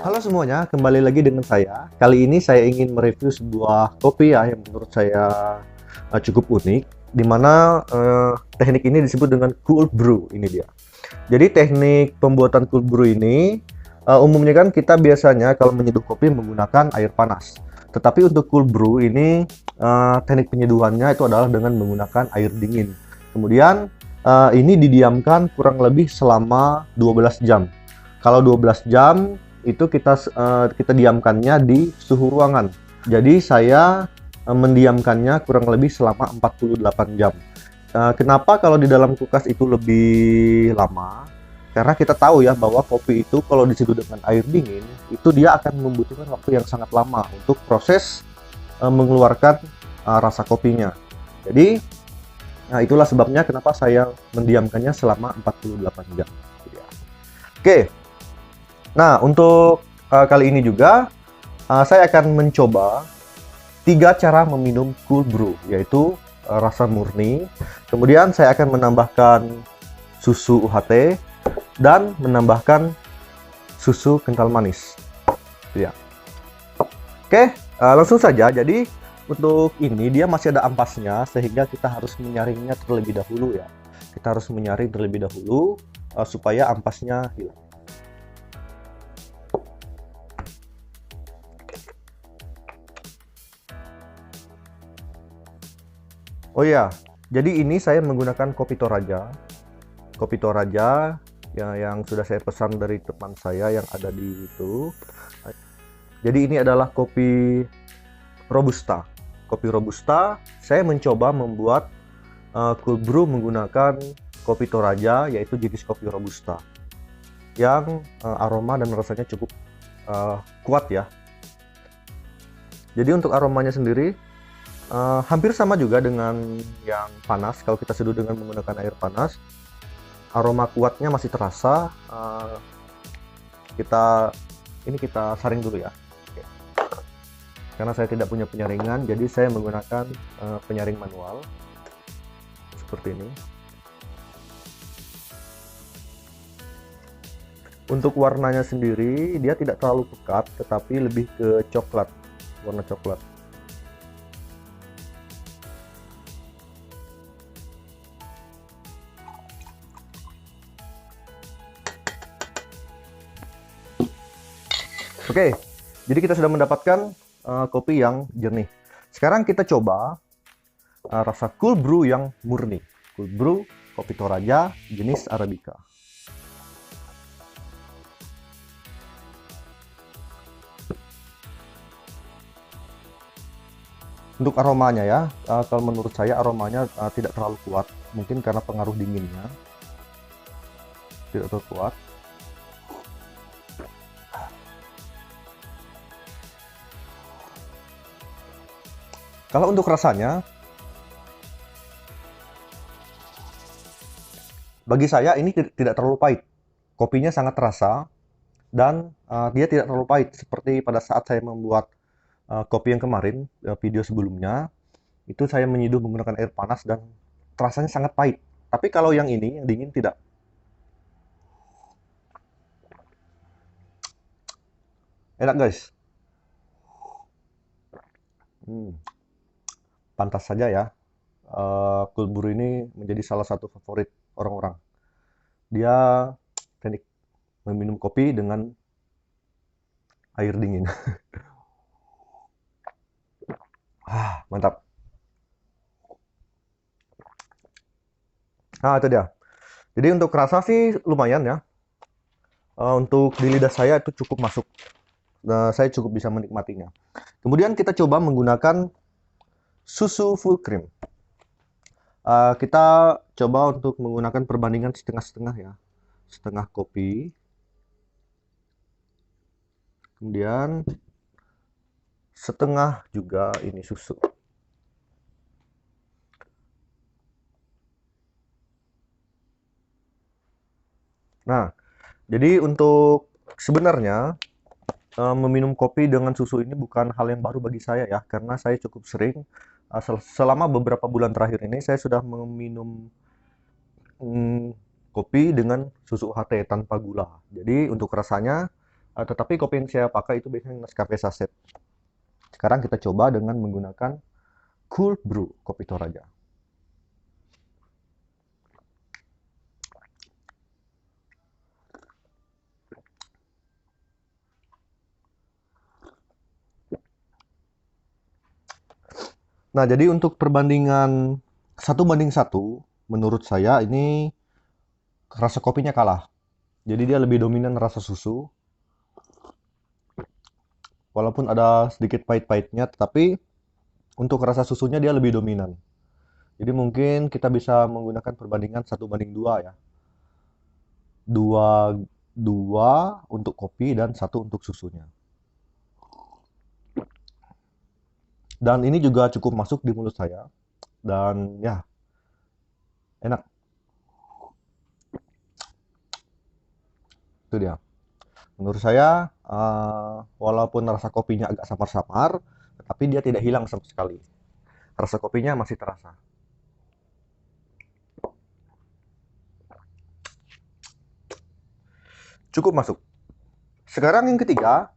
Halo semuanya, kembali lagi dengan saya. Kali ini saya ingin mereview sebuah kopi ya yang menurut saya cukup unik, di mana teknik ini disebut dengan cold brew. Ini dia. Jadi teknik pembuatan cold brew ini umumnya kan kita biasanya kalau menyeduh kopi menggunakan air panas. Tetapi untuk cold brew ini teknik penyeduhannya itu adalah dengan menggunakan air dingin. Kemudian ini didiamkan kurang lebih selama 12 jam. Kalau 12 jam itu kita diamkannya di suhu ruangan. Jadi saya mendiamkannya kurang lebih selama 48 jam. Kenapa kalau di dalam kulkas itu lebih lama? Karena kita tahu ya bahwa kopi itu kalau diseduh dengan air dingin itu dia akan membutuhkan waktu yang sangat lama untuk proses mengeluarkan rasa kopinya. Jadi itulah sebabnya kenapa saya mendiamkannya selama 48 jam. Oke. Nah, untuk kali ini juga saya akan mencoba 3 cara meminum cold brew, yaitu rasa murni. Kemudian saya akan menambahkan susu UHT dan menambahkan susu kental manis. Ya. Oke, langsung saja. Jadi untuk ini dia masih ada ampasnya, sehingga kita harus menyaringnya terlebih dahulu ya. Kita harus menyaring terlebih dahulu supaya ampasnya hilang. Oh ya, jadi ini saya menggunakan kopi Toraja. Kopi Toraja yang sudah saya pesan dari teman saya yang ada di itu. Jadi ini adalah kopi Robusta. Kopi Robusta, saya mencoba membuat cold brew menggunakan kopi Toraja, yaitu jenis kopi Robusta. Yang aroma dan rasanya cukup kuat ya. Jadi untuk aromanya sendiri hampir sama juga dengan yang panas. Kalau kita seduh dengan menggunakan air panas, aroma kuatnya masih terasa. Kita saring dulu ya. Oke. Karena saya tidak punya penyaringan, jadi saya menggunakan penyaring manual seperti ini. Untuk warnanya sendiri dia tidak terlalu pekat, tetapi lebih ke coklat, warna coklat. Oke, jadi kita sudah mendapatkan kopi yang jernih. Sekarang kita coba rasa cold brew yang murni. Cold brew kopi Toraja jenis Arabica. Untuk aromanya ya, kalau menurut saya aromanya tidak terlalu kuat. Mungkin karena pengaruh dinginnya. Tidak terlalu kuat. Kalau untuk rasanya, bagi saya ini tidak terlalu pahit. Kopinya sangat terasa dan dia tidak terlalu pahit seperti pada saat saya membuat kopi yang kemarin, video sebelumnya. Itu saya menyeduh menggunakan air panas dan rasanya sangat pahit. Tapi kalau yang ini, yang dingin tidak. Enak guys. Pantas saja ya, cold brew ini menjadi salah satu favorit orang-orang. Dia teknik meminum kopi dengan air dingin. Mantap. Nah, itu dia. Jadi untuk rasa sih lumayan ya. Untuk di lidah saya itu cukup masuk. Saya cukup bisa menikmatinya. Kemudian kita coba menggunakan susu full cream. Kita coba untuk menggunakan perbandingan setengah-setengah ya. Setengah kopi. Kemudian setengah juga ini susu. Nah, jadi untuk sebenarnya meminum kopi dengan susu ini bukan hal yang baru bagi saya ya, karena saya cukup sering Selama beberapa bulan terakhir ini saya sudah meminum mm, kopi dengan susu UHT tanpa gula. Jadi untuk rasanya, tetapi kopi yang saya pakai itu biasanya Nescafe saset. Sekarang kita coba dengan menggunakan Cool Brew kopi Toraja. Nah, jadi untuk perbandingan 1 banding 1, menurut saya ini rasa kopinya kalah. Jadi dia lebih dominan rasa susu, walaupun ada sedikit pahit-pahitnya, tetapi untuk rasa susunya dia lebih dominan. Jadi mungkin kita bisa menggunakan perbandingan 1 banding 2 ya. Dua, dua untuk kopi dan 1 untuk susunya. Dan ini juga cukup masuk di mulut saya. Dan ya, enak. Itu dia. Menurut saya, walaupun rasa kopinya agak samar-samar, tetapi dia tidak hilang sama sekali. Rasa kopinya masih terasa. Cukup masuk. Sekarang yang ketiga,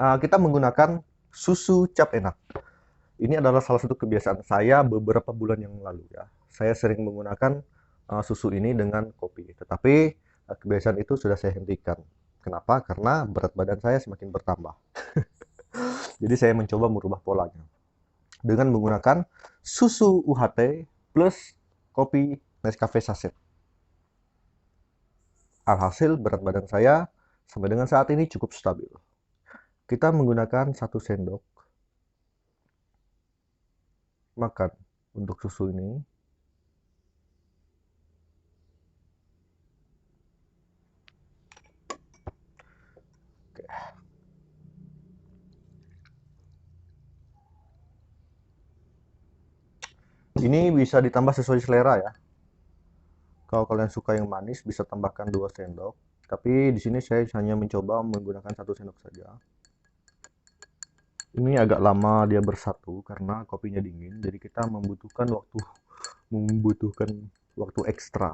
kita menggunakan susu cap enak. Ini adalah salah satu kebiasaan saya beberapa bulan yang lalu ya. Saya sering menggunakan susu ini dengan kopi. Tetapi kebiasaan itu sudah saya hentikan. Kenapa? Karena berat badan saya semakin bertambah. Jadi saya mencoba merubah polanya dengan menggunakan susu UHT plus kopi Nescafe saset. Alhasil berat badan saya sampai dengan saat ini cukup stabil. Kita menggunakan 1 sendok makan untuk susu ini. Oke. Ini bisa ditambah sesuai selera ya. Kalau kalian suka yang manis bisa tambahkan 2 sendok. Tapi di sini saya hanya mencoba menggunakan 1 sendok saja. Ini agak lama dia bersatu karena kopinya dingin, jadi kita membutuhkan waktu ekstra.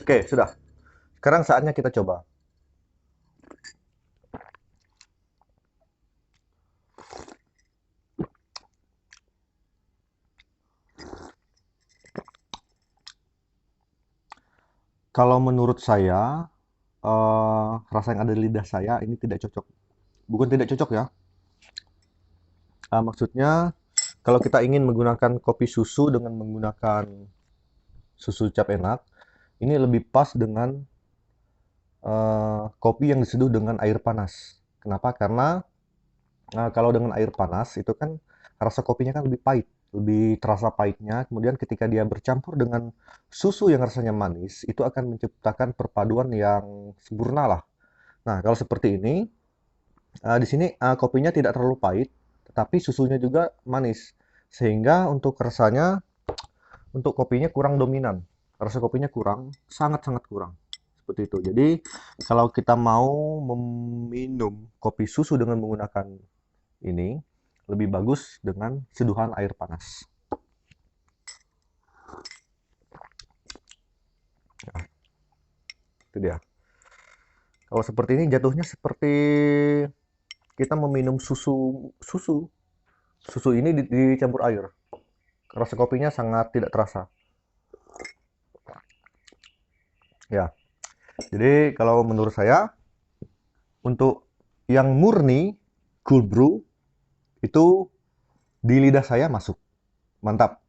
Oke, sudah. Sekarang saatnya kita coba. Kalau menurut saya, rasa yang ada di lidah saya ini tidak cocok. Bukan tidak cocok ya. Maksudnya, kalau kita ingin menggunakan kopi susu dengan menggunakan susu cap enak, ini lebih pas dengan kopi yang diseduh dengan air panas. Kenapa? Karena kalau dengan air panas itu kan rasa kopinya kan lebih pahit, lebih terasa pahitnya. Kemudian ketika dia bercampur dengan susu yang rasanya manis, itu akan menciptakan perpaduan yang sempurna lah. Nah, kalau seperti ini, di sini kopinya tidak terlalu pahit, tetapi susunya juga manis. Sehingga untuk rasanya, untuk kopinya kurang dominan. Rasa kopinya kurang, sangat-sangat kurang. Seperti itu. Jadi, kalau kita mau meminum kopi susu dengan menggunakan ini, lebih bagus dengan seduhan air panas. Nah, itu dia. Kalau seperti ini jatuhnya seperti kita meminum susu. Susu ini dicampur air. Rasa kopinya sangat tidak terasa. Ya. Jadi kalau menurut saya untuk yang murni cold brew itu di lidah saya masuk. Mantap.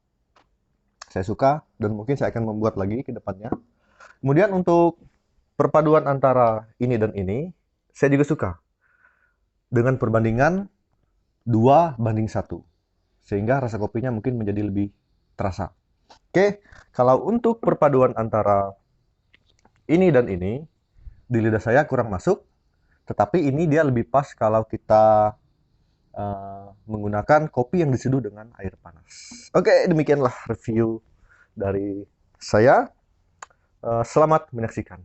Saya suka dan mungkin saya akan membuat lagi ke depannya. Kemudian untuk perpaduan antara ini dan ini, saya juga suka. Dengan perbandingan 2 banding 1. Sehingga rasa kopinya mungkin menjadi lebih terasa. Oke, kalau untuk perpaduan antara ini dan ini, di lidah saya kurang masuk. Tetapi ini dia lebih pas kalau kita menggunakan kopi yang diseduh dengan air panas. Oke, demikianlah review dari saya. Selamat menyaksikan.